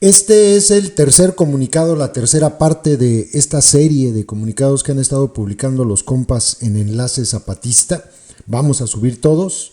Este es el tercer comunicado, la tercera parte de esta serie de comunicados que han estado publicando los compas en Enlace Zapatista. Vamos a subir todos.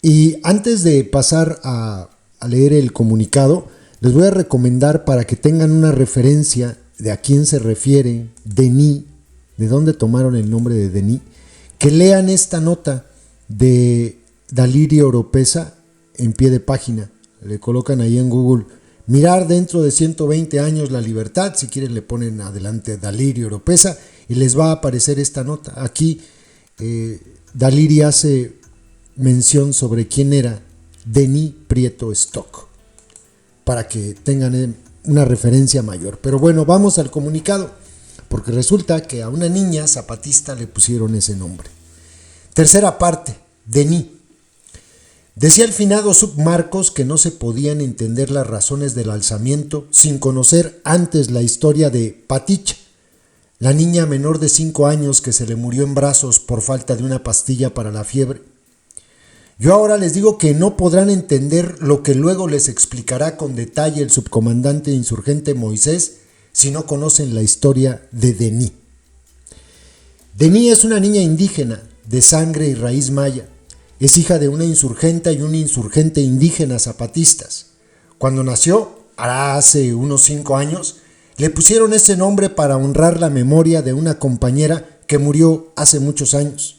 Y antes de pasar a leer el comunicado, les voy a recomendar, para que tengan una referencia de a quién se refiere Denis, de dónde tomaron el nombre de Denis, que lean esta nota de Dalirio Oropesa en pie de página. Le colocan ahí en Google: mirar dentro de 120 años la libertad. Si quieren le ponen adelante Dalirio Oropesa y les va a aparecer esta nota. Aquí Dalirio hace mención sobre quién era Denis Prieto Stock, para que tengan una referencia mayor. Pero bueno, vamos al comunicado, porque resulta que a una niña zapatista le pusieron ese nombre. Tercera parte, Denis. Decía el finado Submarcos que no se podían entender las razones del alzamiento sin conocer antes la historia de Paticha, la niña menor de 5 años que se le murió en brazos por falta de una pastilla para la fiebre. Yo ahora les digo que no podrán entender lo que luego les explicará con detalle el subcomandante insurgente Moisés si no conocen la historia de Denis. Denis es una niña indígena de sangre y raíz maya. Es hija de una insurgenta y un insurgente indígena zapatistas. Cuando nació, hace unos 5 años, le pusieron ese nombre para honrar la memoria de una compañera que murió hace muchos años.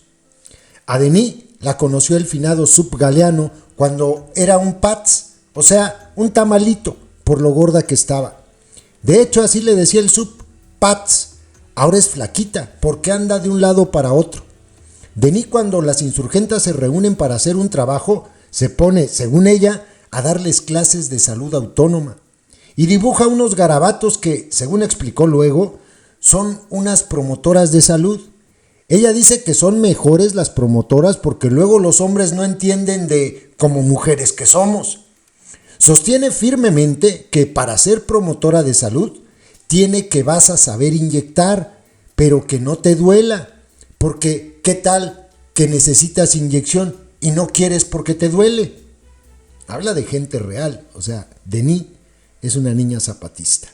A Denis la conoció el finado Subgaleano cuando era un pats, o sea, un tamalito, por lo gorda que estaba. De hecho, así le decía el Sub, pats. Ahora es flaquita, porque anda de un lado para otro. Denis, cuando las insurgentas se reúnen para hacer un trabajo, se pone, según ella, a darles clases de salud autónoma y dibuja unos garabatos que, según explicó luego, son unas promotoras de salud. Ella dice que son mejores las promotoras porque luego los hombres no entienden de como mujeres que somos. Sostiene firmemente que para ser promotora de salud tiene que vas a saber inyectar, pero que no te duela. Porque, ¿qué tal que necesitas inyección y no quieres porque te duele? Habla de gente real, o sea, Denis es una niña zapatista.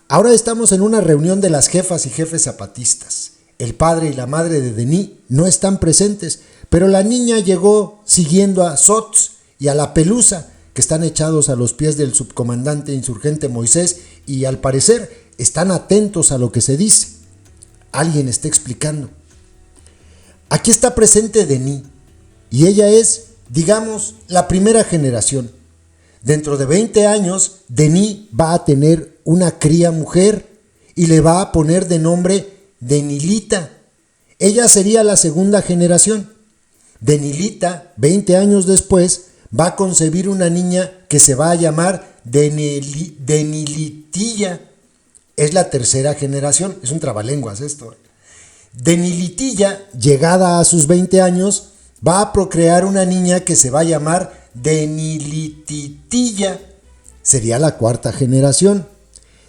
Ahora estamos en una reunión de las jefas y jefes zapatistas. El padre y la madre de Denis no están presentes, pero la niña llegó siguiendo a Sots y a la Pelusa, que están echados a los pies del subcomandante insurgente Moisés y al parecer están atentos a lo que se dice. Alguien está explicando. Aquí está presente Denis y ella es, digamos, la primera generación. Dentro de 20 años, Denis va a tener una cría mujer y le va a poner de nombre Denilita. Ella sería la segunda generación. Denilita, 20 años después, va a concebir una niña que se va a llamar Denilitilla. Es la tercera generación, es un trabalenguas esto. Denilitilla, llegada a sus 20 años, va a procrear una niña que se va a llamar Denilititilla. Sería la cuarta generación.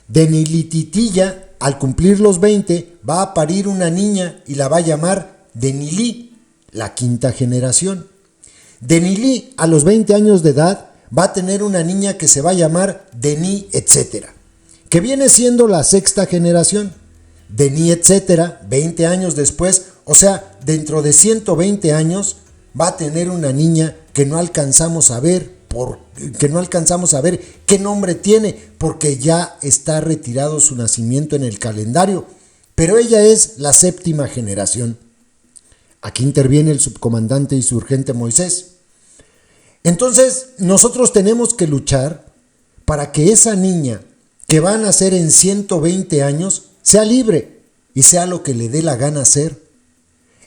Denilititilla, al cumplir los 20, va a parir una niña y la va a llamar Denilí, la quinta generación. Denilí, a los 20 años de edad, va a tener una niña que se va a llamar Denis, etcétera, que viene siendo la sexta generación. Denis, etcétera, 20 años después, o sea, dentro de 120 años, va a tener una niña que no alcanzamos a ver, qué nombre tiene, porque ya está retirado su nacimiento en el calendario, pero ella es la séptima generación. Aquí interviene el subcomandante insurgente Moisés. Entonces, nosotros tenemos que luchar para que esa niña que va a nacer en 120 años sea libre y sea lo que le dé la gana hacer.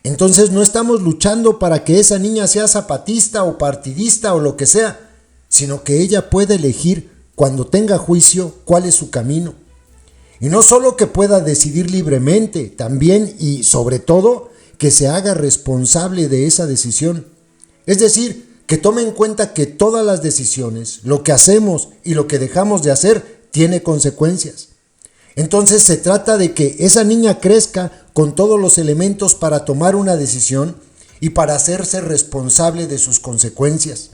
Entonces no estamos luchando para que esa niña sea zapatista o partidista o lo que sea, sino que ella pueda elegir cuando tenga juicio cuál es su camino. Y no solo que pueda decidir libremente, también y sobre todo que se haga responsable de esa decisión. Es decir, que tome en cuenta que todas las decisiones, lo que hacemos y lo que dejamos de hacer, tiene consecuencias. Entonces se trata de que esa niña crezca con todos los elementos para tomar una decisión y para hacerse responsable de sus consecuencias.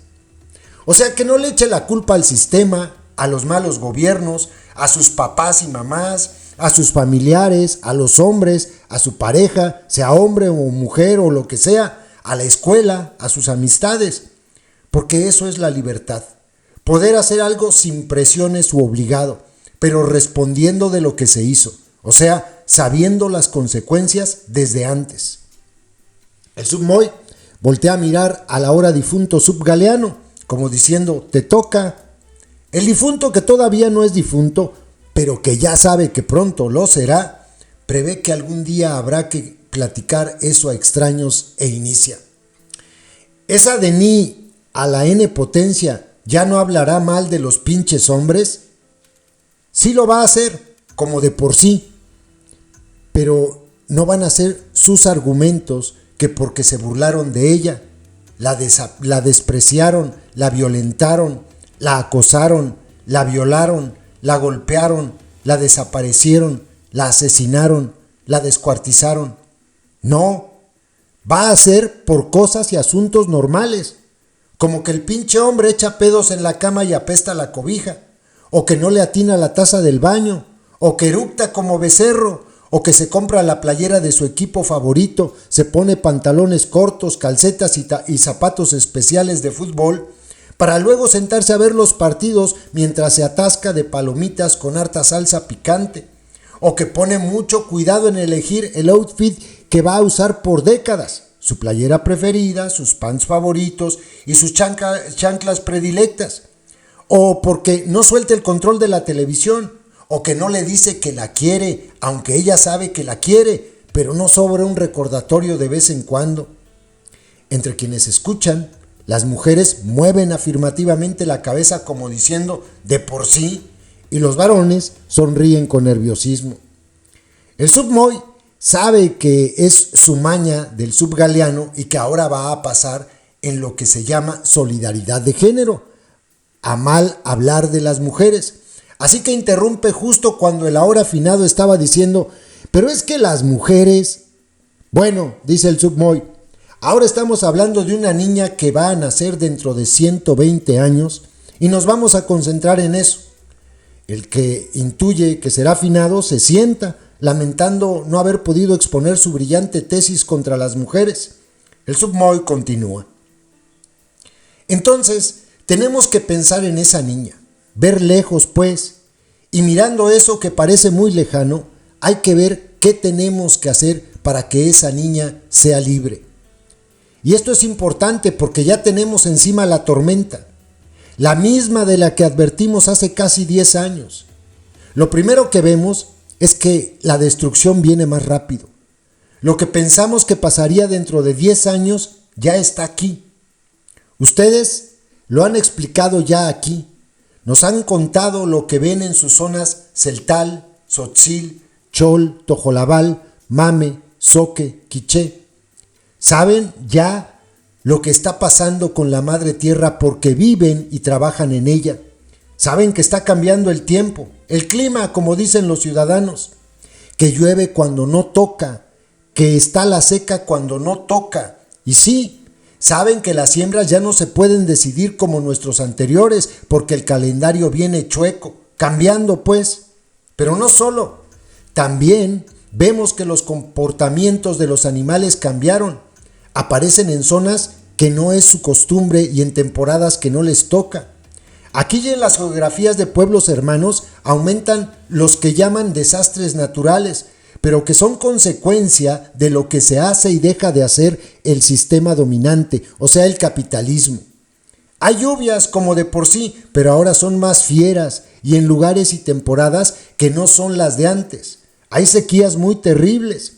O sea, que no le eche la culpa al sistema, a los malos gobiernos, a sus papás y mamás, a sus familiares, a los hombres, a su pareja, sea hombre o mujer o lo que sea, a la escuela, a sus amistades, porque eso es la libertad. Poder hacer algo sin presiones u obligado, pero respondiendo de lo que se hizo, o sea, sabiendo las consecuencias desde antes. El submoy voltea a mirar al ahora difunto subgaleano, como diciendo, te toca. El difunto, que todavía no es difunto, pero que ya sabe que pronto lo será, prevé que algún día habrá que platicar eso a extraños e inicia. Esa Denis a la N potencia ya no hablará mal de los pinches hombres. Sí lo va a hacer, como de por sí, pero no van a ser sus argumentos que porque se burlaron de ella, la despreciaron, la violentaron, la acosaron, la violaron, la golpearon, la desaparecieron, la asesinaron, la descuartizaron. No, va a ser por cosas y asuntos normales, como que el pinche hombre echa pedos en la cama y apesta la cobija, o que no le atina la taza del baño, o que eructa como becerro, o que se compra la playera de su equipo favorito, se pone pantalones cortos, calcetas y zapatos especiales de fútbol, para luego sentarse a ver los partidos mientras se atasca de palomitas con harta salsa picante, o que pone mucho cuidado en elegir el outfit que va a usar por décadas, su playera preferida, sus pants favoritos y sus chanclas predilectas, o porque no suelta el control de la televisión, o que no le dice que la quiere, aunque ella sabe que la quiere, pero no sobra un recordatorio de vez en cuando. Entre quienes escuchan, las mujeres mueven afirmativamente la cabeza como diciendo de por sí, y los varones sonríen con nerviosismo. El submoy sabe que es su maña del subgaleano y que ahora va a pasar en lo que se llama solidaridad de género, a mal hablar de las mujeres. Así que interrumpe justo cuando el ahora afinado estaba diciendo, pero es que las mujeres... Bueno, dice el submoy, ahora estamos hablando de una niña que va a nacer dentro de 120 años y nos vamos a concentrar en eso. El que intuye que será afinado se sienta, lamentando no haber podido exponer su brillante tesis contra las mujeres. El submoy continúa. Entonces, tenemos que pensar en esa niña, ver lejos pues, y mirando eso que parece muy lejano, hay que ver qué tenemos que hacer para que esa niña sea libre. Y esto es importante porque ya tenemos encima la tormenta, la misma de la que advertimos hace casi 10 años. Lo primero que vemos es que la destrucción viene más rápido. Lo que pensamos que pasaría dentro de 10 años ya está aquí. Ustedes lo han explicado ya aquí. Nos han contado lo que ven en sus zonas Celtal, Tzotzil, Chol, Tojolabal, Mame, Zoque, Quiché. Saben ya lo que está pasando con la madre tierra porque viven y trabajan en ella. Saben que está cambiando el tiempo, el clima, como dicen los ciudadanos, que llueve cuando no toca, que está la seca cuando no toca. Y sí, saben que las siembras ya no se pueden decidir como nuestros anteriores porque el calendario viene chueco, cambiando pues. Pero no solo, también vemos que los comportamientos de los animales cambiaron. Aparecen en zonas que no es su costumbre y en temporadas que no les toca. Aquí y en las geografías de pueblos hermanos aumentan los que llaman desastres naturales, pero que son consecuencia de lo que se hace y deja de hacer el sistema dominante, o sea, el capitalismo. Hay lluvias como de por sí, pero ahora son más fieras y en lugares y temporadas que no son las de antes. Hay sequías muy terribles.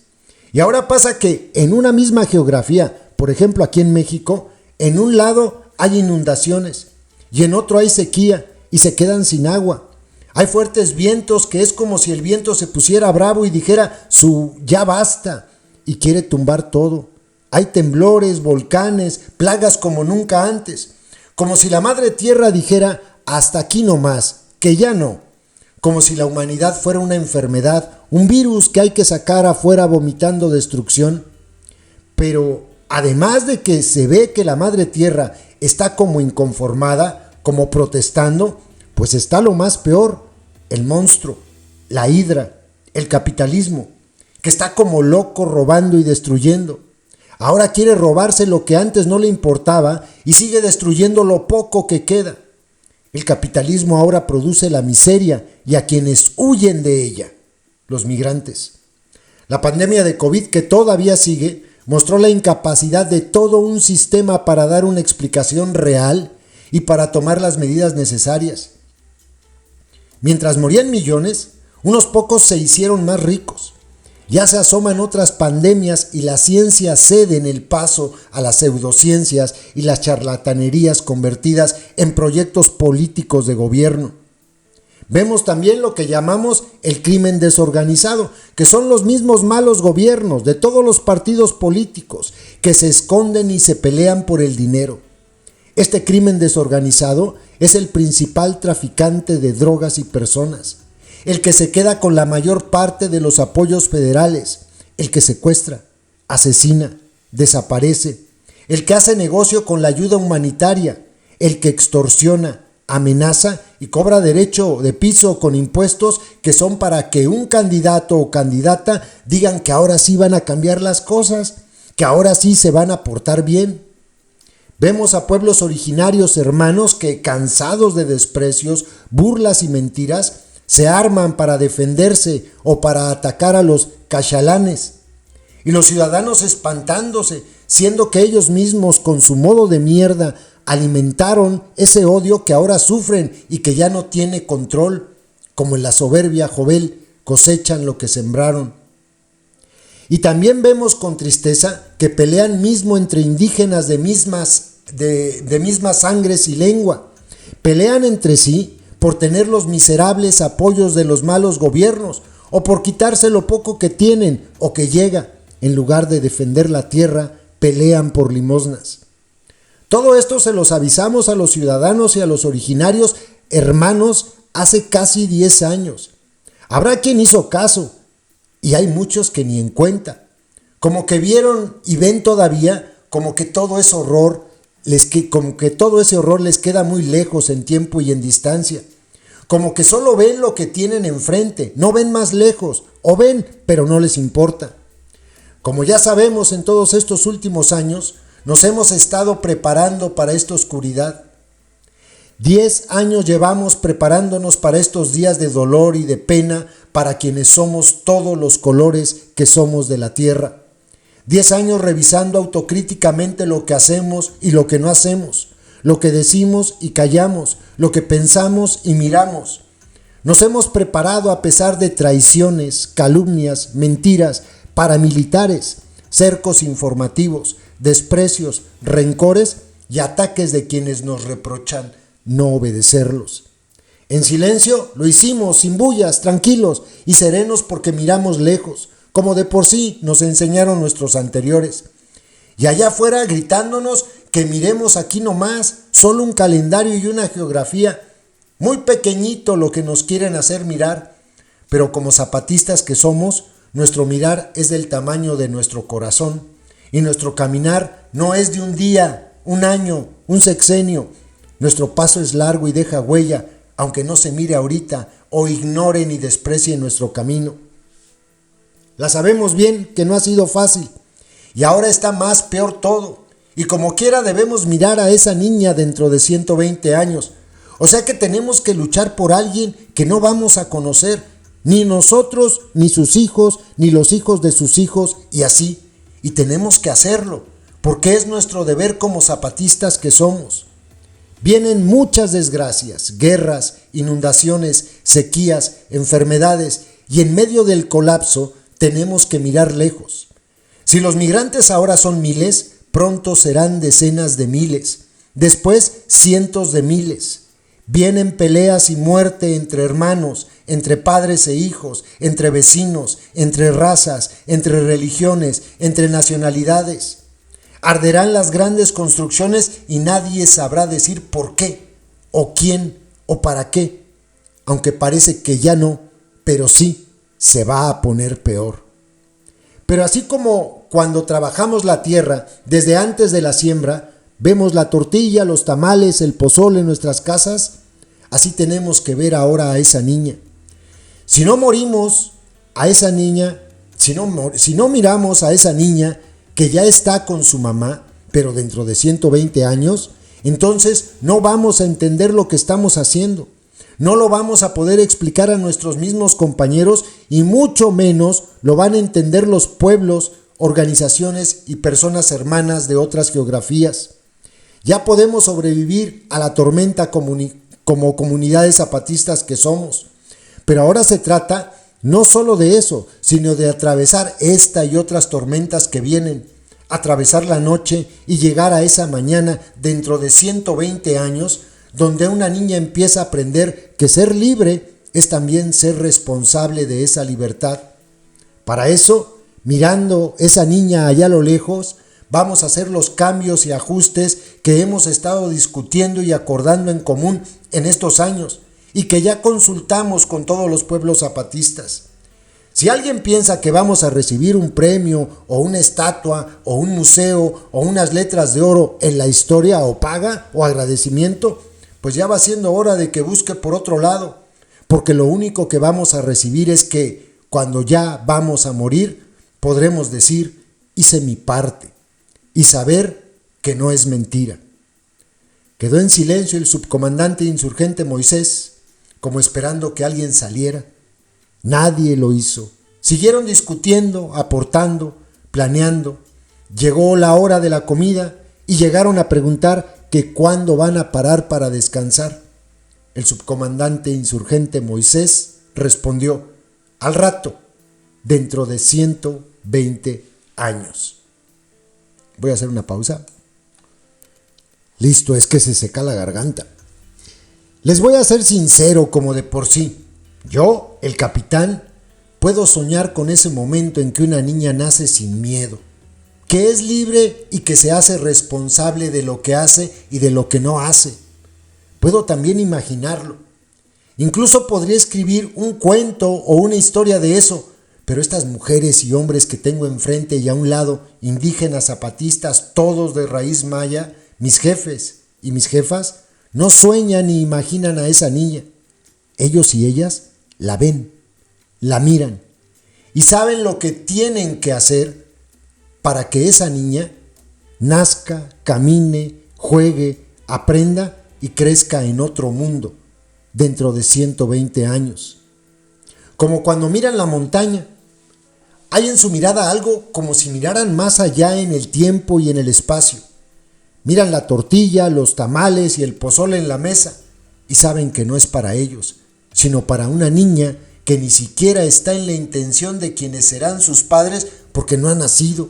Y ahora pasa que en una misma geografía, por ejemplo aquí en México, en un lado hay inundaciones y en otro hay sequía y se quedan sin agua. Hay fuertes vientos que es como si el viento se pusiera bravo y dijera ya basta y quiere tumbar todo. Hay temblores, volcanes, plagas como nunca antes. Como si la madre tierra dijera hasta aquí no más, que ya no. Como si la humanidad fuera una enfermedad, un virus que hay que sacar afuera vomitando destrucción. Pero además de que se ve que la madre tierra está como inconformada, como protestando, Pues está lo más peor, el monstruo, la hidra, el capitalismo, que está como loco robando y destruyendo. Ahora quiere robarse lo que antes no le importaba y sigue destruyendo lo poco que queda. El capitalismo ahora produce la miseria y a quienes huyen de ella, los migrantes. La pandemia de COVID, que todavía sigue, mostró la incapacidad de todo un sistema para dar una explicación real y para tomar las medidas necesarias. Mientras morían millones, unos pocos se hicieron más ricos. Ya se asoman otras pandemias y la ciencia cede en el paso a las pseudociencias y las charlatanerías convertidas en proyectos políticos de gobierno. Vemos también lo que llamamos el crimen desorganizado, que son los mismos malos gobiernos de todos los partidos políticos que se esconden y se pelean por el dinero. Este crimen desorganizado es el principal traficante de drogas y personas, el que se queda con la mayor parte de los apoyos federales, el que secuestra, asesina, desaparece, el que hace negocio con la ayuda humanitaria, el que extorsiona, amenaza y cobra derecho de piso con impuestos que son para que un candidato o candidata digan que ahora sí van a cambiar las cosas, que ahora sí se van a portar bien. Vemos a pueblos originarios hermanos que, cansados de desprecios, burlas y mentiras, se arman para defenderse o para atacar a los cachalanes. Y los ciudadanos espantándose, siendo que ellos mismos con su modo de mierda alimentaron ese odio que ahora sufren y que ya no tiene control, como en la soberbia Jovel cosechan lo que sembraron. Y también vemos con tristeza que pelean mismo entre indígenas de mismas sangres y lengua. Pelean entre sí por tener los miserables apoyos de los malos gobiernos o por quitarse lo poco que tienen o que llega. En lugar de defender la tierra, pelean por limosnas. Todo esto se los avisamos a los ciudadanos y a los originarios hermanos hace casi 10 años. Habrá quien hizo caso y hay muchos que ni en cuenta. Como que vieron y ven todavía como que todo ese horror les queda muy lejos en tiempo y en distancia. Como que solo ven lo que tienen enfrente, no ven más lejos, o ven, pero no les importa. Como ya sabemos, en todos estos últimos años, nos hemos estado preparando para esta oscuridad. 10 años llevamos preparándonos para estos días de dolor y de pena para quienes somos todos los colores que somos de la tierra. 10 años revisando autocríticamente lo que hacemos y lo que no hacemos, lo que decimos y callamos, lo que pensamos y miramos. Nos hemos preparado a pesar de traiciones, calumnias, mentiras, paramilitares, cercos informativos, desprecios, rencores y ataques de quienes nos reprochan no obedecerlos. En silencio lo hicimos, sin bullas, tranquilos y serenos porque miramos lejos, como de por sí nos enseñaron nuestros anteriores. Y allá afuera gritándonos que miremos aquí nomás, solo un calendario y una geografía, muy pequeñito lo que nos quieren hacer mirar, pero como zapatistas que somos, nuestro mirar es del tamaño de nuestro corazón y nuestro caminar no es de un día, un año, un sexenio. Nuestro paso es largo y deja huella, aunque no se mire ahorita o ignoren y desprecien nuestro camino. La sabemos bien que no ha sido fácil y ahora está más peor todo. Y como quiera debemos mirar a esa niña dentro de 120 años. O sea que tenemos que luchar por alguien que no vamos a conocer, ni nosotros, ni sus hijos, ni los hijos de sus hijos y así. Y tenemos que hacerlo, porque es nuestro deber como zapatistas que somos. Vienen muchas desgracias, guerras, inundaciones, sequías, enfermedades y en medio del colapso tenemos que mirar lejos. Si los migrantes ahora son miles, pronto serán decenas de miles, después cientos de miles. Vienen peleas y muerte entre hermanos, entre padres e hijos, entre vecinos, entre razas, entre religiones, entre nacionalidades. Arderán las grandes construcciones y nadie sabrá decir por qué, o quién, o para qué. Aunque parece que ya no, pero sí se va a poner peor. Pero así como cuando trabajamos la tierra desde antes de la siembra, vemos la tortilla, los tamales, el pozole en nuestras casas, así tenemos que ver ahora a esa niña. Si no morimos a esa niña, si no miramos a esa niña que ya está con su mamá, pero dentro de 120 años, entonces no vamos a entender lo que estamos haciendo. No lo vamos a poder explicar a nuestros mismos compañeros y mucho menos lo van a entender los pueblos, organizaciones y personas hermanas de otras geografías. Ya podemos sobrevivir a la tormenta como comunidades zapatistas que somos, pero ahora se trata no solo de eso, sino de atravesar esta y otras tormentas que vienen, atravesar la noche y llegar a esa mañana dentro de 120 años, donde una niña empieza a aprender que ser libre es también ser responsable de esa libertad. Para eso, mirando esa niña allá a lo lejos, vamos a hacer los cambios y ajustes que hemos estado discutiendo y acordando en común en estos años y que ya consultamos con todos los pueblos zapatistas. Si alguien piensa que vamos a recibir un premio o una estatua o un museo o unas letras de oro en la historia o paga o agradecimiento, pues ya va siendo hora de que busque por otro lado, porque lo único que vamos a recibir es que cuando ya vamos a morir, podremos decir, hice mi parte, y saber que no es mentira. Quedó en silencio el subcomandante insurgente Moisés, como esperando que alguien saliera. Nadie lo hizo. Siguieron discutiendo, aportando, planeando. Llegó la hora de la comida y llegaron a preguntar que cuándo van a parar para descansar. El subcomandante insurgente Moisés respondió, al rato, dentro de 120 años. Voy a hacer una pausa. Listo, es que se seca la garganta. Les voy a ser sincero como de por sí. Yo, el capitán, puedo soñar con ese momento en que una niña nace sin miedo, que es libre y que se hace responsable de lo que hace y de lo que no hace. Puedo también imaginarlo. Incluso podría escribir un cuento o una historia de eso, pero estas mujeres y hombres que tengo enfrente y a un lado, indígenas, zapatistas, todos de raíz maya, mis jefes y mis jefas, no sueñan ni imaginan a esa niña. Ellos y ellas la ven, la miran y saben lo que tienen que hacer para que esa niña nazca, camine, juegue, aprenda y crezca en otro mundo dentro de 120 años. Como cuando miran la montaña, hay en su mirada algo como si miraran más allá en el tiempo y en el espacio. Miran la tortilla, los tamales y el pozole en la mesa y saben que no es para ellos, sino para una niña que ni siquiera está en la intención de quienes serán sus padres porque no han nacido.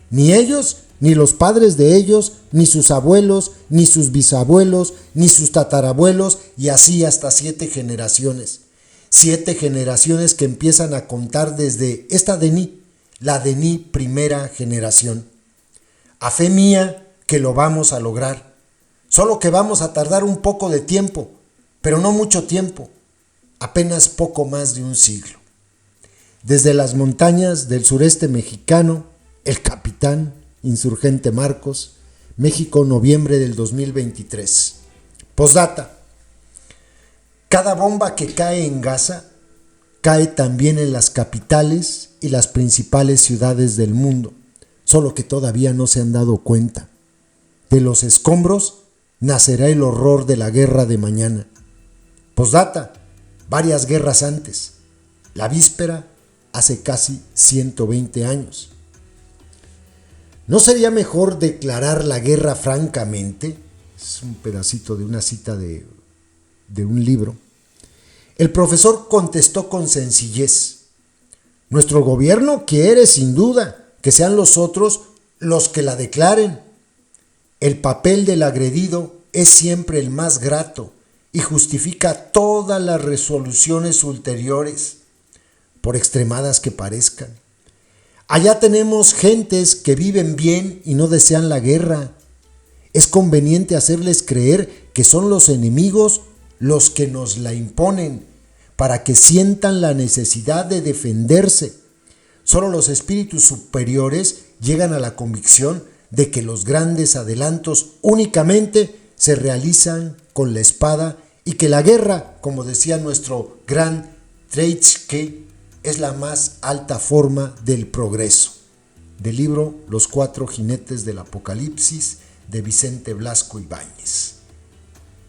Ni ellos, ni los padres de ellos, ni sus abuelos, ni sus bisabuelos, ni sus tatarabuelos y así hasta 7 generaciones. 7 generaciones que empiezan a contar desde esta Denis, la Denis primera generación. A fe mía que lo vamos a lograr, solo que vamos a tardar un poco de tiempo, pero no mucho tiempo, apenas poco más de un siglo. Desde las montañas del sureste mexicano, el capitán insurgente Marcos, México, noviembre del 2023. Postdata. Cada bomba que cae en Gaza cae también en las capitales y las principales ciudades del mundo, solo que todavía no se han dado cuenta. De los escombros nacerá el horror de la guerra de mañana. Postdata, varias guerras antes. La víspera hace casi 120 años. ¿No sería mejor declarar la guerra francamente? Es un pedacito de una cita de un libro. El profesor contestó con sencillez. Nuestro gobierno quiere, sin duda, que sean los otros los que la declaren. El papel del agredido es siempre el más grato y justifica todas las resoluciones ulteriores, por extremadas que parezcan. Allá tenemos gentes que viven bien y no desean la guerra. Es conveniente hacerles creer que son los enemigos los que nos la imponen, para que sientan la necesidad de defenderse. Solo los espíritus superiores llegan a la convicción de que los grandes adelantos únicamente se realizan con la espada y que la guerra, como decía nuestro gran Treitschke, es la más alta forma del progreso. Del libro Los cuatro jinetes del Apocalipsis, de Vicente Blasco Ibáñez.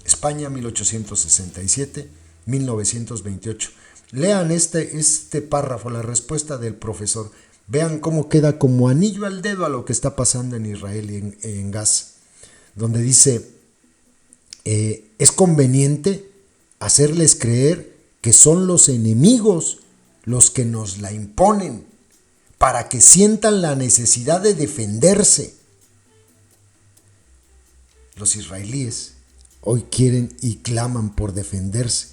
España, 1867-1928. Lean este párrafo, la respuesta del profesor. Vean cómo queda como anillo al dedo a lo que está pasando en Israel y en Gaza, donde dice, es conveniente hacerles creer que son los enemigos los que nos la imponen, para que sientan la necesidad de defenderse. Los israelíes hoy quieren y claman por defenderse,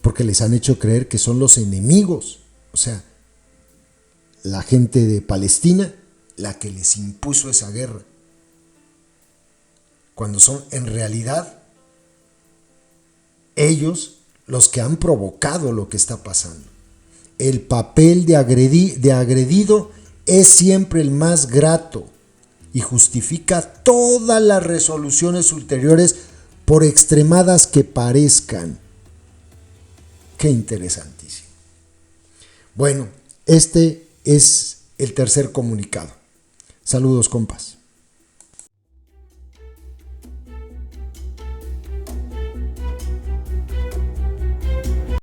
porque les han hecho creer que son los enemigos, o sea, la gente de Palestina, la que les impuso esa guerra, cuando son en realidad ellos los que han provocado lo que está pasando. El papel de agredido es siempre el más grato y justifica todas las resoluciones ulteriores, por extremadas que parezcan. Qué interesantísimo. Bueno, este es el tercer comunicado. Saludos, compas.